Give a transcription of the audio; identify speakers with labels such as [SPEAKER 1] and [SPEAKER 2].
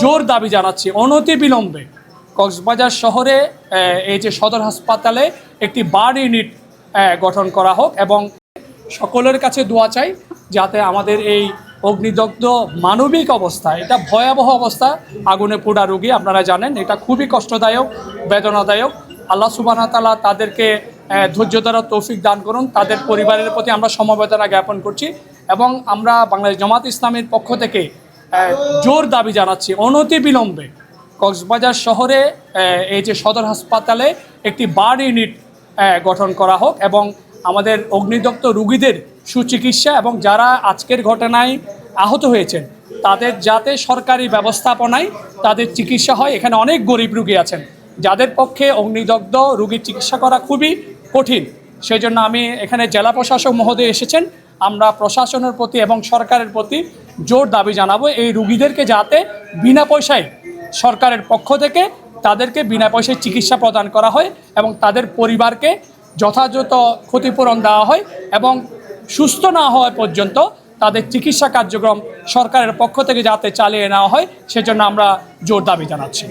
[SPEAKER 1] জোর দাবি জানাচ্ছি অনতিবিলম্বে কক্সবাজার শহরে এই যে সদর হাসপাতালে একটি বার্ড ইউনিট গঠন করা হোক এবং সকলের কাছে দোয়া চাই যাতে আমাদের এই অগ্নিদগ্ধ মানবিক অবস্থা, এটা ভয়াবহ অবস্থা, আগুনে পোড়া রোগী, আপনারা জানেন এটা খুবই কষ্টদায়ক, বেদনাদায়ক। আল্লাহ সুবহানাহু ওয়া তাআলা তাদেরকে ধৈর্য ধরার তৌফিক দান করুন। তাদের পরিবারের প্রতি আমরা সমবেদনা জ্ঞাপন করছি এবং আমরা বাংলাদেশ জামাত ইসলামীর পক্ষ থেকে জোর দাবি জানাচ্ছি অনতিবিলম্বে কক্সবাজার শহরে এই যে সদর হাসপাতালে একটি বার্ড ইউনিট গঠন করা হোক এবং আমাদের অগ্নিদগ্ধ রোগীদের সুচিকিৎসা এবং যারা আজকের ঘটনায় আহত হয়েছেন তাদের যাতে সরকারি ব্যবস্থাপনায় তাদের চিকিৎসা হয়। এখানে অনেক গরিব রোগী আছেন যাদের পক্ষে অগ্নিদগ্ধ রোগীর চিকিৎসা করা খুবই কঠিন। সেই জন্য আমি এখানে জেলা প্রশাসক মহোদয় এসেছেন, আমরা প্রশাসনের প্রতি এবং সরকারের প্রতি জোর দাবি জানাবো এই রোগীদেরকে যাতে বিনা পয়সায় সরকারের পক্ষ থেকে তাদেরকে বিনা পয়সায় চিকিৎসা প্রদান করা হয় এবং তাদের পরিবারকে যথাযথ ক্ষতিপূরণ দেওয়া হয় এবং সুস্থ না হওয়া পর্যন্ত তাদের চিকিৎসা কার্যক্রম সরকারের পক্ষ থেকে যাতে চালিয়ে নেওয়া হয় সেজন্য আমরা জোর দাবি জানাচ্ছি।